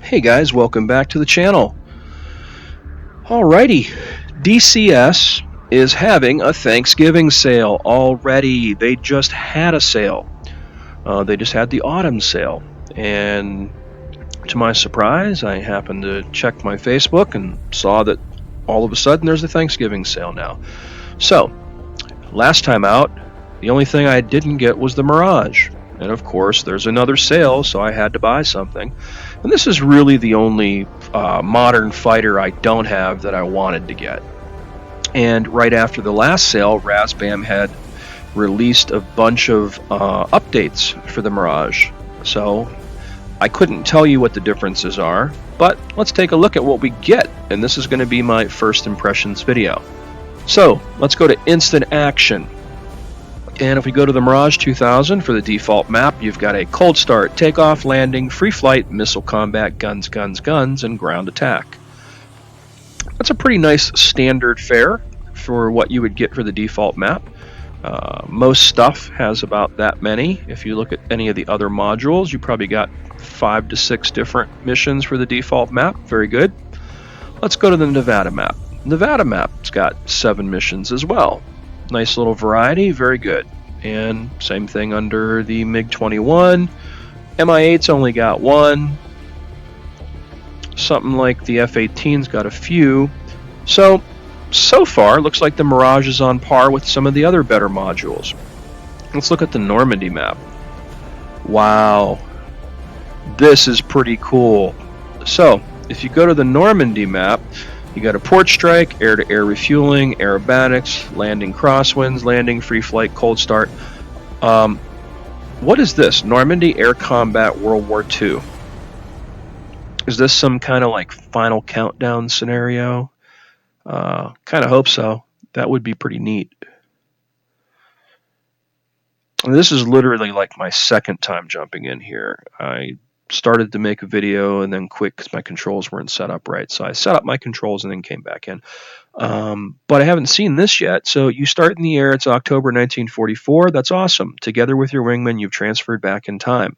Hey guys, welcome back to the channel. Alrighty, DCS is having a Thanksgiving sale already. They just had a sale. They just had the autumn sale, and to my surprise, I happened to check my Facebook and saw that all of a sudden there's a Thanksgiving sale now. So, last time out, the only thing I didn't get was the Mirage. And of course, there's another sale, so I had to buy something. And this is really the only modern fighter I don't have that I wanted to get. And right after the last sale, Razbam had released a bunch of updates for the Mirage. So I couldn't tell you what the differences are, but let's take a look at what we get. And this is going to be my first impressions video. So let's go to instant action. And if we go to the Mirage 2000 for the default map, you've got a cold start, takeoff, landing, free flight, missile combat, guns, guns, guns, and ground attack. That's a pretty nice standard fare for what you would get for the default map. Most stuff has about that many. If you look at any of the other modules, you probably got 5 to 6 different missions for the default map. Very good. Let's go to the Nevada map. Nevada map's got 7 missions as well. Nice little variety, very good. And same thing under the MiG-21. Mi-8's only got 1. Something like the F-18's got a few. So far, looks like the Mirage is on par with some of the other better modules. Let's look at the Normandy map. Wow. This is pretty cool. So, if you go to the Normandy map, you got a port strike, air-to-air refueling, aerobatics, landing crosswinds, landing, free flight, cold start. What is this? Normandy Air Combat World War II. Is this some kind of like final countdown scenario? Kind of hope so. That would be pretty neat. And this is literally like my second time jumping in here. I started to make a video and then quit because my controls weren't set up right. So I set up my controls and then came back in. But I haven't seen this yet. So you start in the air. It's October 1944. That's awesome. Together with your wingman, you've transferred back in time.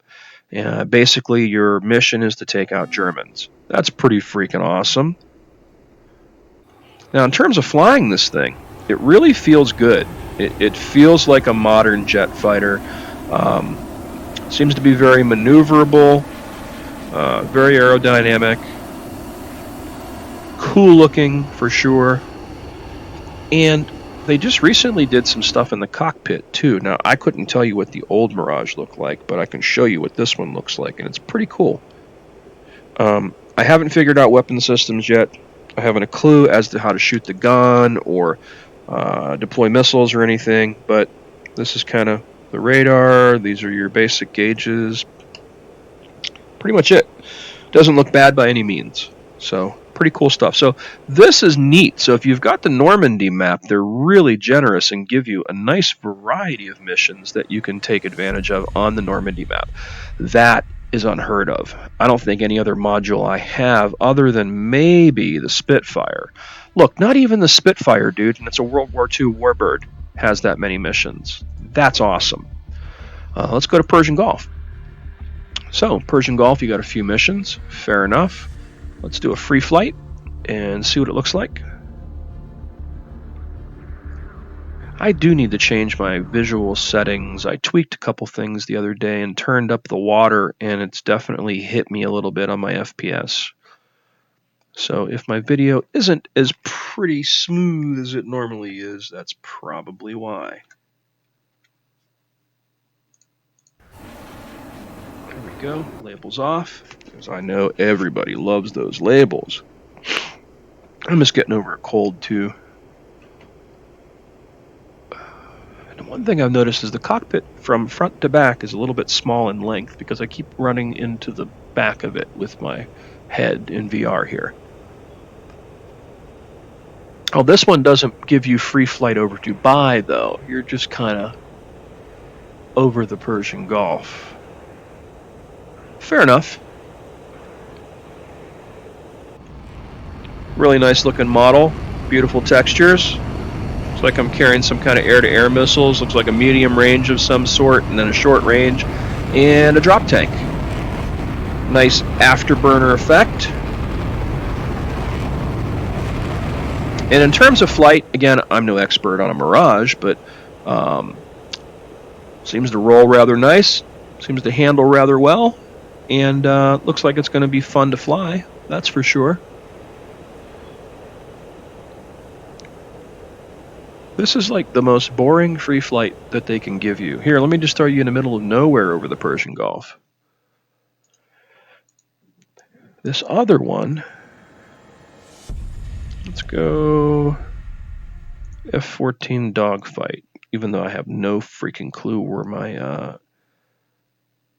Basically, your mission is to take out Germans. That's pretty freaking awesome. Now, in terms of flying this thing, it really feels good. It feels like a modern jet fighter. Seems to be very maneuverable. Very aerodynamic, cool looking for sure, and they just recently did some stuff in the cockpit too. Now I couldn't tell you what the old Mirage looked like, but I can show you what this one looks like, and it's pretty cool. I haven't figured out weapon systems yet. I haven't a clue as to how to shoot the gun or deploy missiles or anything, but this is kind of the radar. These are your basic gauges. Pretty much it. Doesn't look bad by any means. So, pretty cool stuff. So, this is neat. So, if you've got the Normandy map, they're really generous and give you a nice variety of missions that you can take advantage of on the Normandy map. That is unheard of. I don't think any other module I have, other than maybe the Spitfire. Look, not even the Spitfire, dude, and it's a World War II warbird, has that many missions. That's awesome. Let's go to Persian Gulf. So, Persian Gulf, you got a few missions. Fair enough. Let's do a free flight and see what it looks like. I do need to change my visual settings. I tweaked a couple things the other day and turned up the water, and it's definitely hit me a little bit on my FPS. So if my video isn't as pretty smooth as it normally is, that's probably why. Go, labels off, because I know everybody loves those labels. I'm just getting over a cold too. And one thing I've noticed is the cockpit from front to back is a little bit small in length because I keep running into the back of it with my head in VR here. Oh, this one doesn't give you free flight over Dubai though. You're just kind of over the Persian Gulf. Fair enough. Really nice looking model. Beautiful textures. Looks like I'm carrying some kind of air-to-air missiles. Looks like a medium range of some sort, and then a short range, and a drop tank. Nice afterburner effect. And in terms of flight, again, I'm no expert on a Mirage, but seems to roll rather nice, seems to handle rather well, and looks like it's going to be fun to fly, that's for sure. This is like the most boring free flight that they can give you. Here, let me just throw you in the middle of nowhere over the Persian Gulf. This other one, let's go F-14 dogfight, even though I have no freaking clue where my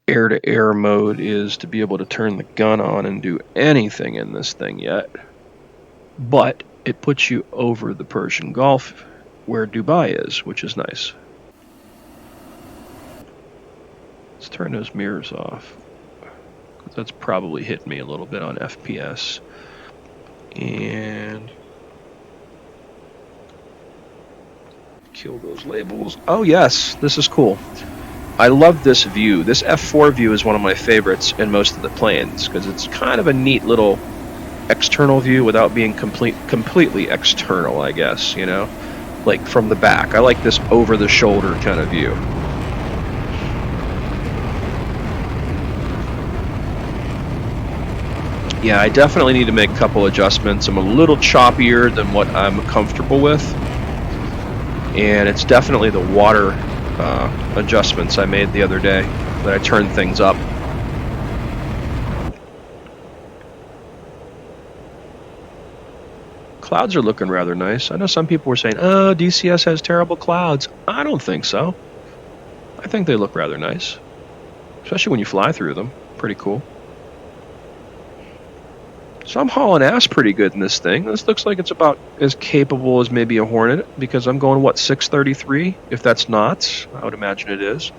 air-to-air mode is to be able to turn the gun on and do anything in this thing yet. But it puts you over the Persian Gulf where Dubai is, which is nice. Let's turn those mirrors off. That's probably hit me a little bit on FPS. And kill those labels. Oh yes, this is cool. I love this view. This F4 view is one of my favorites in most of the planes because it's kind of a neat little external view without being completely external, I guess, you know, like from the back. I like this over the shoulder kind of view. Yeah, I definitely need to make a couple adjustments. I'm a little choppier than what I'm comfortable with, and it's definitely the water adjustments I made the other day that I turned things up. Clouds are looking rather nice. I know some people were saying, oh, DCS has terrible clouds. I don't think so. I think they look rather nice, especially when you fly through them. Pretty cool. So I'm hauling ass pretty good in this thing. This looks like it's about as capable as maybe a Hornet, because I'm going, what, 633? If that's knots, I would imagine it is.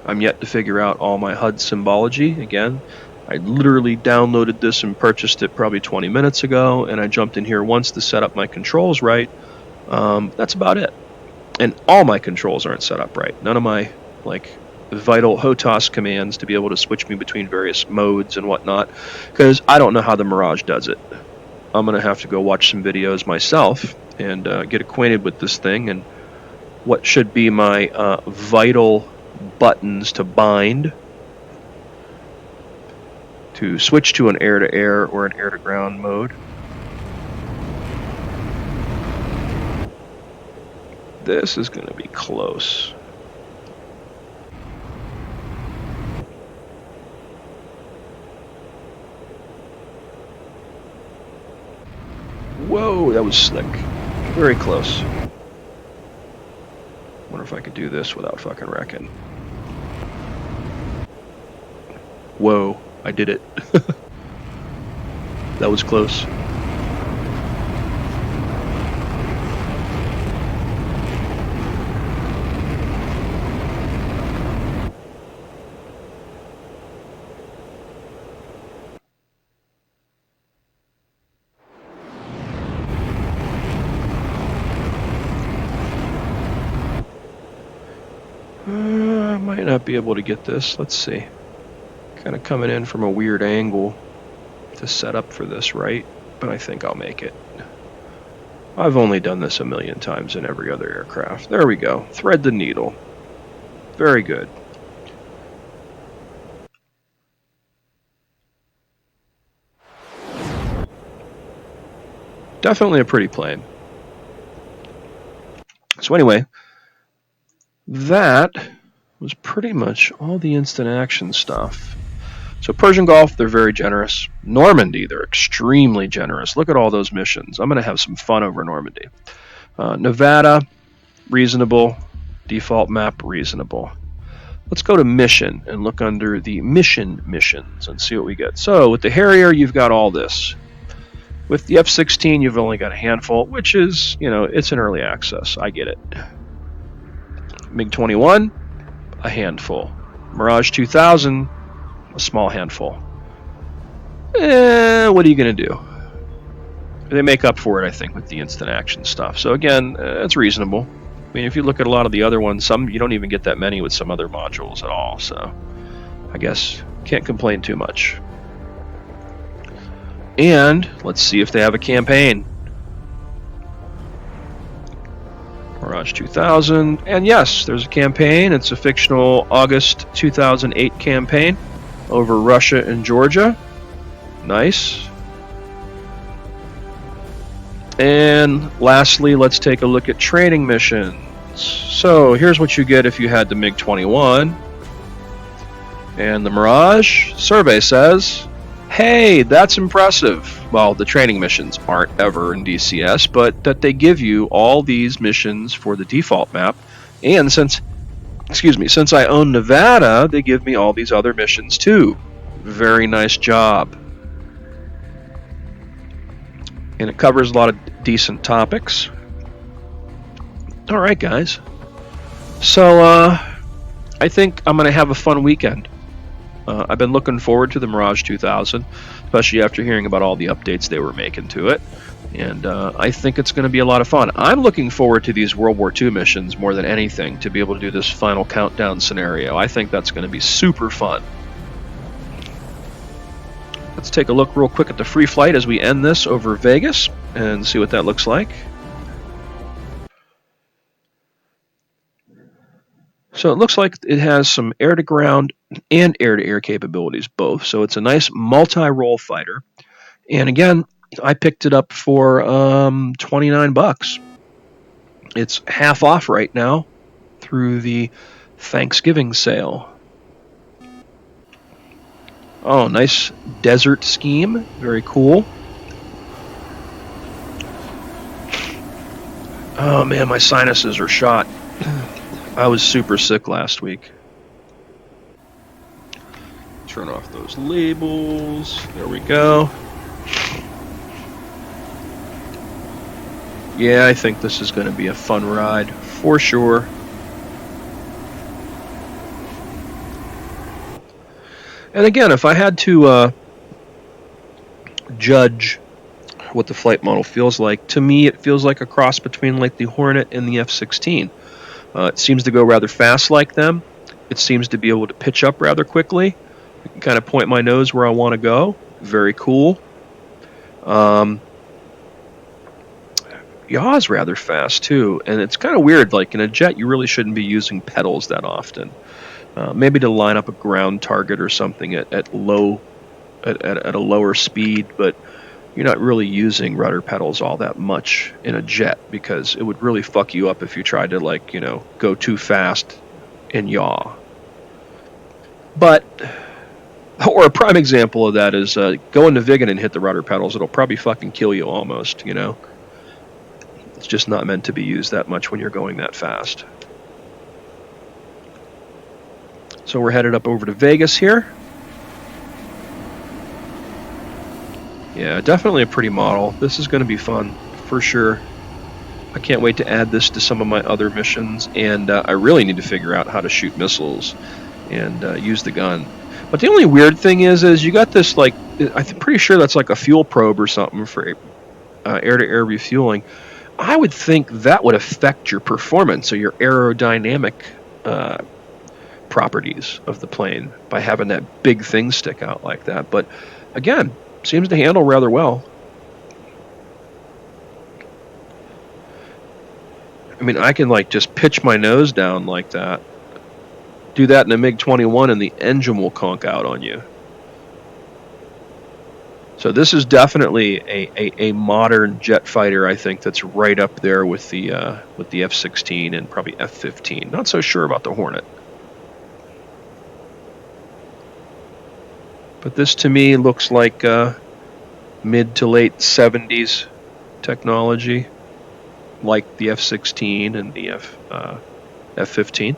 I'm yet to figure out all my HUD symbology. Again, I literally downloaded this and purchased it probably 20 minutes ago, and I jumped in here once to set up my controls right. That's about it. And all my controls aren't set up right. None of my, like, vital HOTAS commands to be able to switch me between various modes and whatnot, because I don't know how the Mirage does it. I'm going to have to go watch some videos myself and get acquainted with this thing and what should be my vital buttons to bind to switch to an air-to-air or an air-to-ground mode. This is going to be close. Whoa, that was slick. Very close. Wonder if I could do this without fucking wrecking. Whoa, I did it. That was close. I might not be able to get this. Let's see. Kind of coming in from a weird angle to set up for this, right? But I think I'll make it. I've only done this a million times in every other aircraft. There we go. Thread the needle. Very good. Definitely a pretty plane. So anyway, that was pretty much all the instant action stuff. So Persian Gulf, they're very generous. Normandy, they're extremely generous. Look at all those missions. I'm going to have some fun over Normandy. Nevada, reasonable. Default map, reasonable. Let's go to mission and look under the missions and see what we get. So with the Harrier, you've got all this. With the F-16, you've only got a handful, which is, you know, it's an early access. I get it. MiG-21, a handful. Mirage 2000, a small handful. What are you going to do? They make up for it, I think, with the instant action stuff. So again, it's reasonable. I mean, if you look at a lot of the other ones, some you don't even get that many with some other modules at all, so I guess can't complain too much. And let's see if they have a campaign. Mirage 2000, and yes, there's a campaign. It's a fictional August 2008 campaign over Russia and Georgia. Nice. And lastly, let's take a look at training missions. So here's what you get if you had the MiG-21 and the Mirage. Survey says, hey, that's impressive. Well, the training missions aren't ever in DCS, but that they give you all these missions for the default map. And since I own Nevada, they give me all these other missions too. Very nice job. And it covers a lot of decent topics. All right, guys. So I think I'm going to have a fun weekend. I've been looking forward to the Mirage 2000, especially after hearing about all the updates they were making to it. And I think it's going to be a lot of fun. I'm looking forward to these World War II missions more than anything, to be able to do this final countdown scenario. I think that's going to be super fun. Let's take a look real quick at the free flight as we end this over Vegas and see what that looks like. So it looks like it has some air-to-ground and air-to-air capabilities, both. So it's a nice multi-role fighter. And again, I picked it up for $29. It's half off right now through the Thanksgiving sale. Oh, nice desert scheme. Very cool. Oh man, my sinuses are shot. I was super sick last week. Turn off those labels. There we go. Yeah, I think this is going to be a fun ride for sure. And again, if I had to judge what the flight model feels like, to me it feels like a cross between like the Hornet and the F-16. It seems to go rather fast like them. It seems to be able to pitch up rather quickly. I can kind of point my nose where I want to go. Very cool. Yaw's rather fast too, and it's kind of weird. Like in a jet, you really shouldn't be using pedals that often. Maybe to line up a ground target or something at a lower speed, but you're not really using rudder pedals all that much in a jet, because it would really fuck you up if you tried to, like, you know, go too fast and yaw. But, or a prime example of that is go into Vigan and hit the rudder pedals. It'll probably fucking kill you almost, you know. It's just not meant to be used that much when you're going that fast. So we're headed up over to Vegas here. Yeah, definitely a pretty model. This is going to be fun, for sure. I can't wait to add this to some of my other missions, and I really need to figure out how to shoot missiles and use the gun. But the only weird thing is you got this, like, I'm pretty sure that's like a fuel probe or something for air-to-air refueling. I would think that would affect your performance or your aerodynamic properties of the plane by having that big thing stick out like that. But again, seems to handle rather well. I mean, I can like just pitch my nose down like that. Do that in a MiG-21 and the engine will conk out on you. So this is definitely a modern jet fighter, I think, that's right up there with the F-16 and probably F-15. Not so sure about the Hornet. But this to me looks like mid to late 70s technology, like the F-16 and the F-15.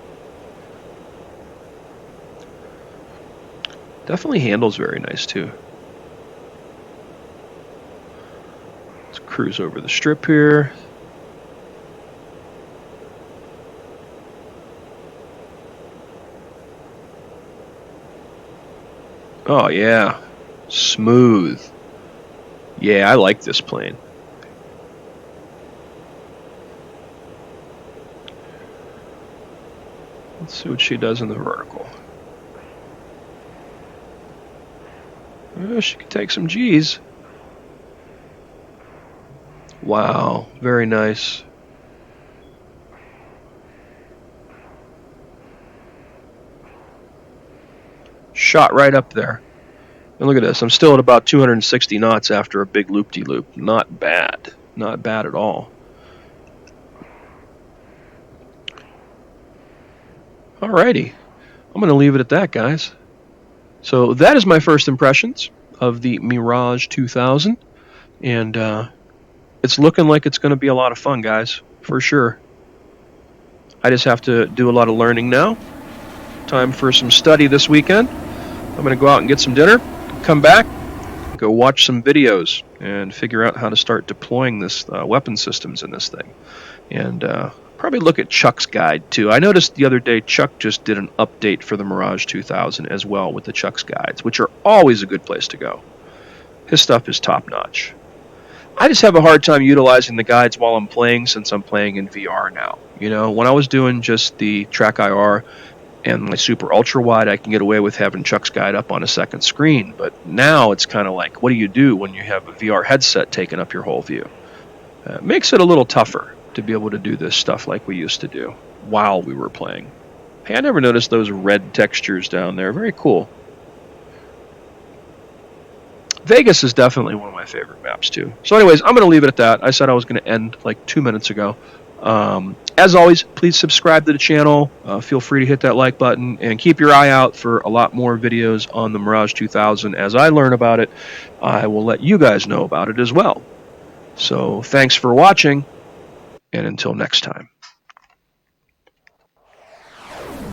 Definitely handles very nice too. Let's cruise over the strip here. Oh yeah, smooth. Yeah, I like this plane. Let's see what she does in the vertical. She can take some G's. Wow, very nice. Shot right up there. And look at this, I'm still at about 260 knots after a big loop-de-loop. Not bad. Not bad at all. Alrighty. I'm going to leave it at that, guys. So that is my first impressions of the Mirage 2000. And it's looking like it's going to be a lot of fun, guys. For sure. I just have to do a lot of learning now. Time for some study this weekend. I'm going to go out and get some dinner, come back, go watch some videos, and figure out how to start deploying this weapon systems in this thing. And probably look at Chuck's guide, too. I noticed the other day Chuck just did an update for the Mirage 2000 as well with the Chuck's guides, which are always a good place to go. His stuff is top-notch. I just have a hard time utilizing the guides while I'm playing since I'm playing in VR now. You know, when I was doing just the Track IR and my super ultra wide, I can get away with having Chuck's guide up on a second screen. But now it's kind of like, what do you do when you have a VR headset taking up your whole view? It makes it a little tougher to be able to do this stuff like we used to do while we were playing. Hey, I never noticed those red textures down there. Very cool. Vegas is definitely one of my favorite maps, too. So anyways, I'm going to leave it at that. I said I was going to end like 2 minutes ago. As always, please subscribe to the channel. Feel free to hit that like button and keep your eye out for a lot more videos on the Mirage 2000. As I learn about it, I will let you guys know about it as well. So thanks for watching, and until next time.